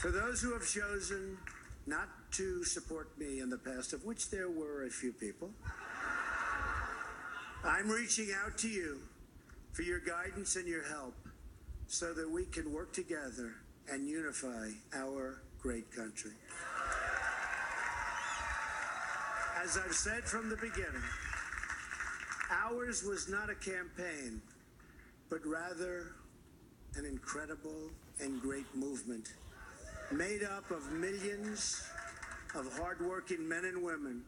For those who have chosen not to support me in the past, of which there were a few people, I'm reaching out to you for your guidance and your help so that we can work together and unify our great country. As I've said from the beginning, ours was not a campaign, but rather an incredible and great movement made up of millions of hardworking men and women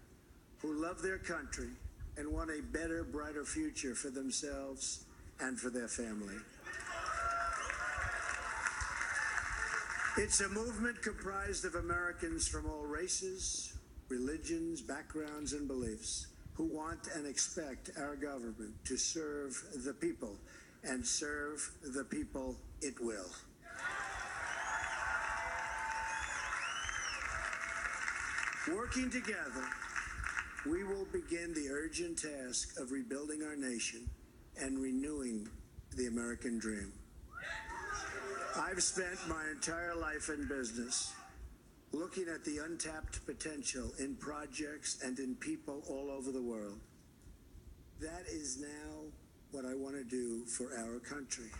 who love their country and want a better, brighter future for themselves and for their family. It's a movement comprised of Americans from all races, religions, backgrounds, and beliefs who want and expect our government to serve the people, and serve the people it will. Working together, we will begin the urgent task of rebuilding our nation and renewing the American dream. I've spent my entire life in business looking at the untapped potential in projects and in people all over the world. That is now what I want to do for our country.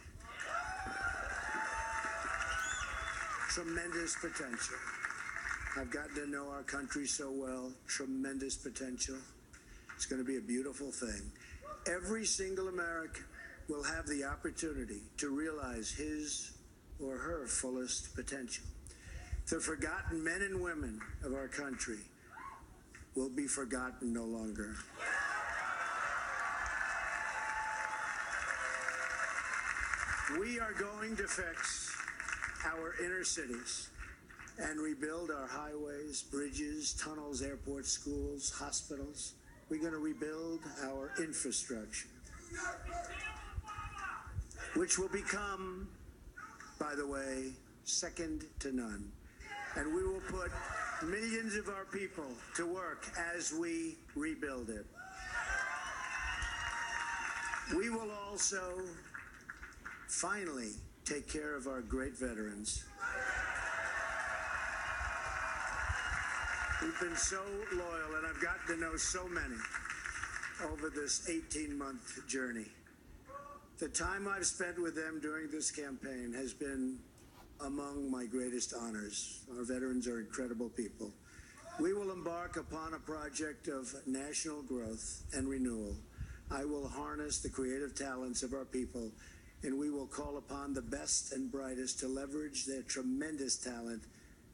Tremendous potential. I've gotten to know our country so well. Tremendous potential. It's going to be a beautiful thing. Every single American will have the opportunity to realize his or her fullest potential. The forgotten men and women of our country will be forgotten no longer. We are going to fix our inner cities and rebuild our highways, bridges, tunnels, airports, schools, hospitals. We're going to rebuild our infrastructure, which will become, by the way, second to none. And we will put millions of our people to work as we rebuild it. We will also finally take care of our great veterans. We've been so loyal, and I've gotten to know so many over this 18-month journey. The time I've spent with them during this campaign has been among my greatest honors. Our veterans are incredible people. We will embark upon a project of national growth and renewal. I will harness the creative talents of our people, and we will call upon the best and brightest to leverage their tremendous talent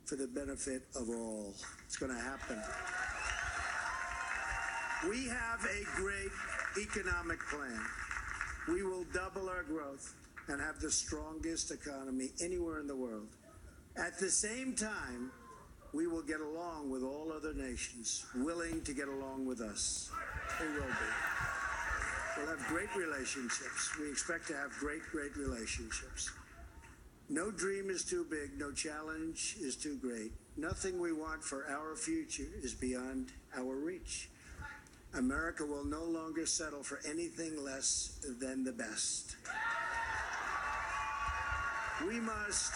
for the benefit of all. It's going to happen. We have a great economic plan. We will double our growth and have the strongest economy anywhere in the world. At the same time, we will get along with all other nations willing to get along with us. They will be. We'll have great relationships. We expect to have great relationships. No dream is too big. No challenge is too great. Nothing we want for our future is beyond our reach. America will no longer settle for anything less than the best. We must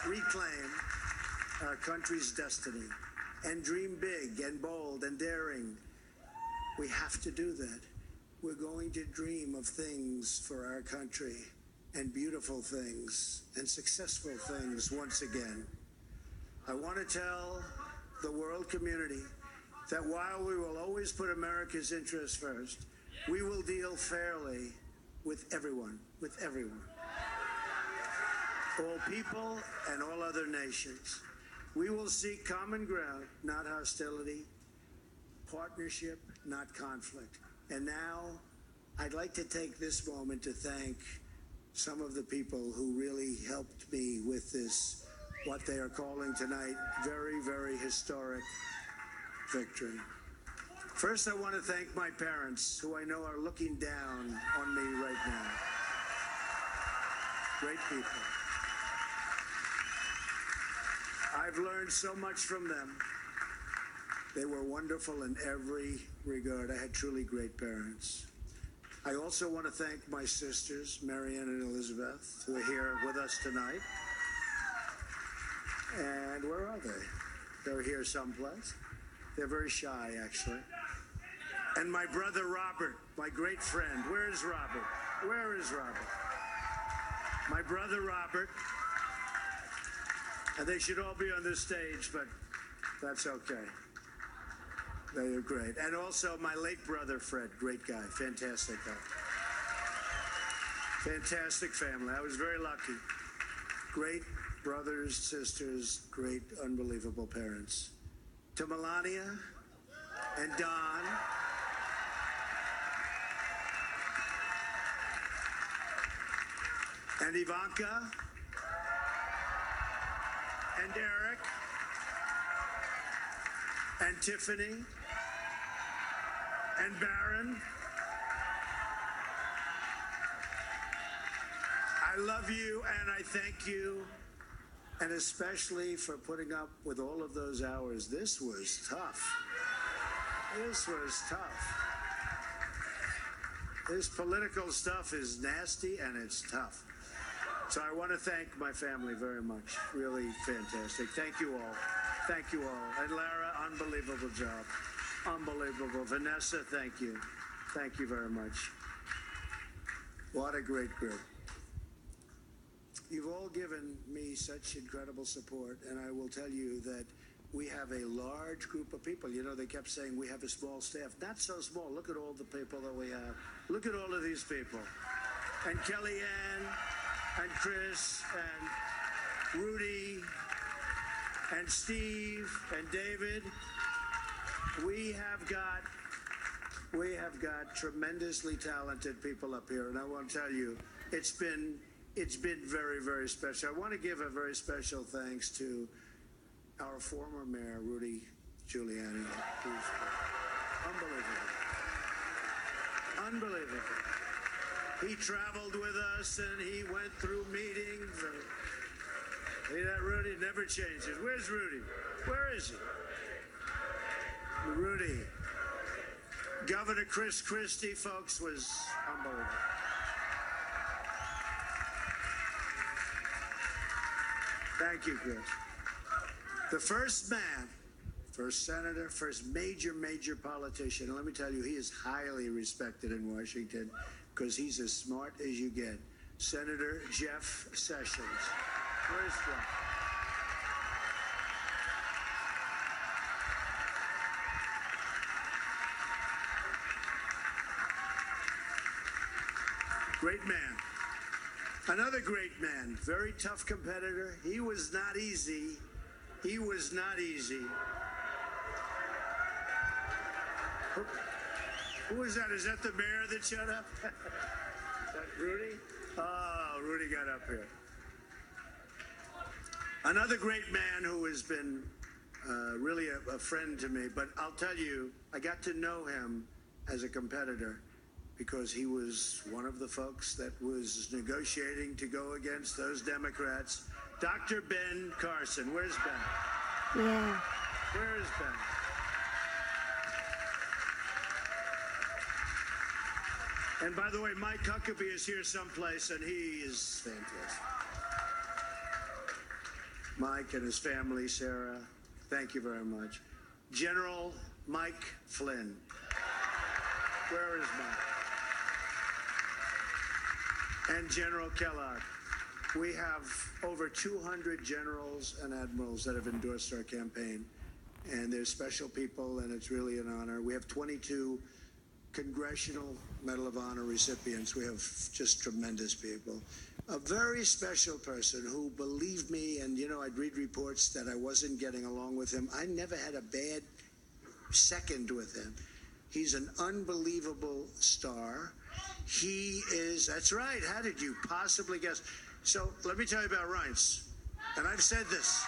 reclaim our country's destiny and dream big and bold and daring. We have to do that. We're going to dream of things for our country, and beautiful things and successful things once again. I want to tell the world community that while we will always put America's interests first, we will deal fairly with everyone, all people and all other nations. We will seek common ground, not hostility, partnership, not conflict. And now, I'd like to take this moment to thank some of the people who really helped me with this, what they are calling tonight, very, very historic victory. First, I want to thank my parents, who I know are looking down on me right now. Great people. I've learned so much from them. They were wonderful in every regard. I had truly great parents. I also want to thank my sisters, Marianne and Elizabeth, who are here with us tonight. And Kind, where are they? They're here someplace. They're very shy, actually. And my brother Robert, my great friend. Where is Robert? Where is Robert? My brother Robert. And they should all be on this stage, but that's okay. They are great. And also my late brother Fred, great guy, fantastic guy. Fantastic family. I was very lucky. Great brothers, sisters, great, unbelievable parents. To Melania and Don. And Ivanka. And Eric. And Tiffany. And Barron. I love you and I thank you, and especially for putting up with all of those hours. This was tough. This was tough. This political stuff is nasty and it's tough. So I want to thank my family very much. Really fantastic. Thank you all. Thank you all. And Lara, unbelievable job. Unbelievable. Vanessa, thank you. Thank you very much. What a great group. You've all given me such incredible support, and I will tell you that we have a large group of people. You know, they kept saying we have a small staff. Not so small. Look at all the people that we have. Look at all of these people. And Kellyanne, and Chris, and Rudy, and Steve, and David. We have got tremendously talented people up here, and I want to tell you, it's been very, very special. I want to give a very special thanks to our former mayor, Rudy Giuliani. Who's unbelievable. Unbelievable. He traveled with us and he went through meetings. See that, Rudy? Never changes. Where's Rudy? Where is he? Rudy. Governor Chris Christie, folks, was unbelievable. Thank you, Chris. The first man, first senator, first major politician, and let me tell you, he is highly respected in Washington because he's as smart as you get. Senator Jeff Sessions. Where's Jeff? Great man. Another great man, very tough competitor. He was not easy. He was not easy. Who is that? Is that the mayor that shut up? Is that Rudy? Oh, Rudy got up here. Another great man who has been really a friend to me, but I'll tell you, I got to know him as a competitor because he was one of the folks that was negotiating to go against those Democrats. Dr. Ben Carson. Where's Ben? Yeah. Where is Ben? And by the way, Mike Huckabee is here someplace, and he is fantastic. Mike and his family, Sarah, thank you very much. General Mike Flynn. Where is Mike? And General Kellogg. We have over 200 generals and admirals that have endorsed our campaign. And they're special people, and it's really an honor. We have 22 Congressional Medal of Honor recipients. We have just tremendous people. A very special person who believed me, and, you know, I'd read reports that I wasn't getting along with him. I never had a bad second with him. He's an unbelievable star. He is, that's right, how did you possibly guess? So let me tell you about Reince. And I've said this.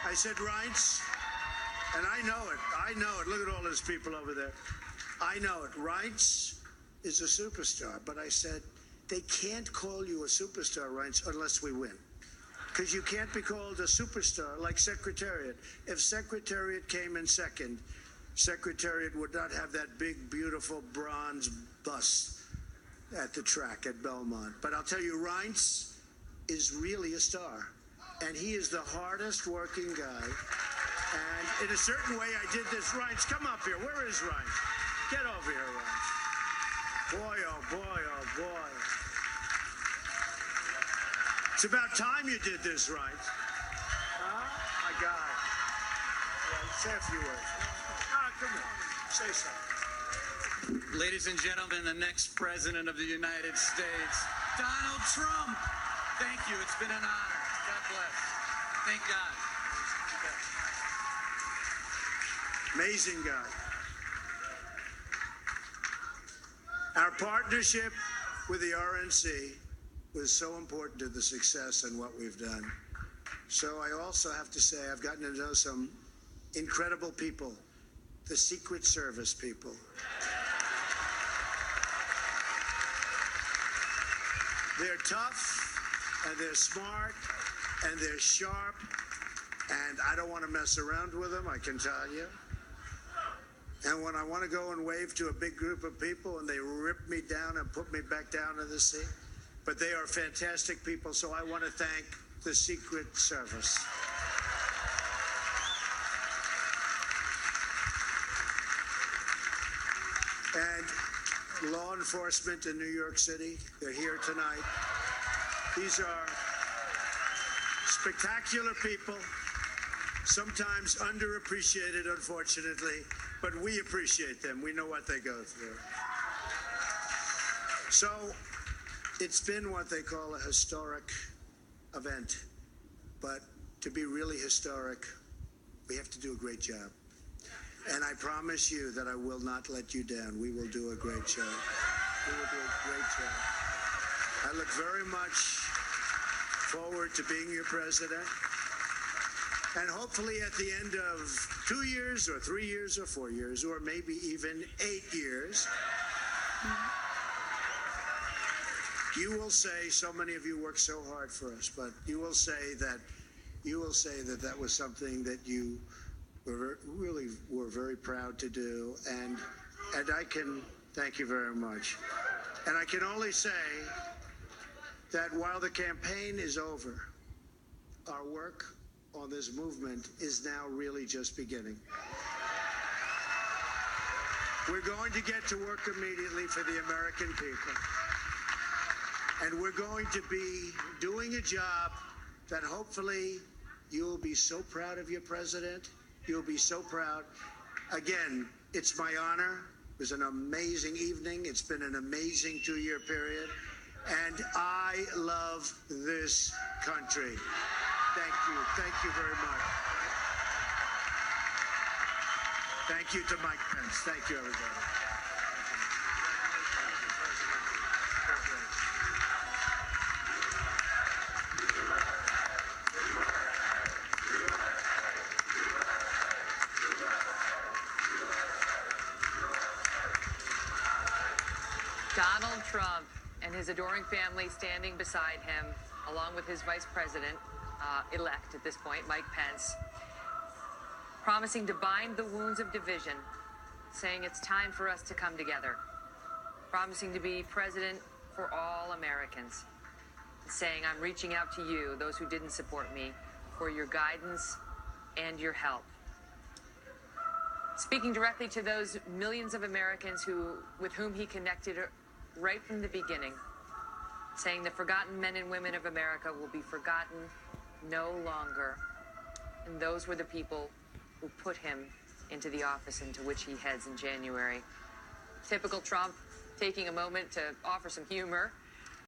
I said Reince, and I know it. Look at all those people over there. I know it. Reince is a superstar, but I said, they can't call you a superstar, Reince, unless we win. Because you can't be called a superstar like Secretariat. If Secretariat came in second, Secretariat would not have that big, beautiful bronze bus at the track at Belmont. But I'll tell you, Reince is really a star. and he is the hardest working guy. And in a certain way, I did this. Reince, come up here. Where is Reince? Get over here, Reince. Boy, oh boy, oh boy. It's about time you did this, Reince. My God. Yeah, say a few words. Come on. Say something. Ladies and gentlemen, the next president of the United States, Donald Trump. Thank you. It's been an honor. God bless. Thank God. Amazing guy. Our partnership with the RNC was so important to the success and what we've done. So I also have to say I've gotten to know some incredible people, the Secret Service people. They're tough, and they're smart, and they're sharp, and I don't want to mess around with them, I can tell you. And when I want to go and wave to a big group of people and they rip me down and put me back down in the sea, but they are fantastic people, so I want to thank the Secret Service. And law enforcement in New York City, they're here tonight. These are spectacular people, sometimes underappreciated, unfortunately, but we appreciate them. We know what they go through. So it's been what they call a historic event, but to be really historic, we have to do a great job. And I promise you that I will not let you down. We will do a great job. We will do a great job. I look very much forward to being your president. And hopefully at the end of 2 years or 3 years or 4 years, or maybe even 8 years, you will say, so many of you worked so hard for us, but you will say that that was something that you were very proud to do, and I can thank you very much. And I can only say that while the campaign is over, our work on this movement is now really just beginning. We're going to get to work immediately for the American people. And we're going to be doing a job that hopefully you'll be so proud of your president. You'll be so proud. Again, it's my honor. It was an amazing evening. It's been an amazing 2-year period. And I love this country. Thank you. Thank you very much. Thank you to Mike Pence. Thank you, everybody. Donald Trump and his adoring family standing beside him, along with his vice president-elect at this point, Mike Pence, promising to bind the wounds of division, saying it's time for us to come together, promising to be president for all Americans, saying I'm reaching out to you, those who didn't support me, for your guidance and your help. Speaking directly to those millions of Americans with whom he connected right from the beginning, saying the forgotten men and women of America will be forgotten no longer. And those were the people who put him into the office into which he heads in January. Typical Trump, taking a moment to offer some humor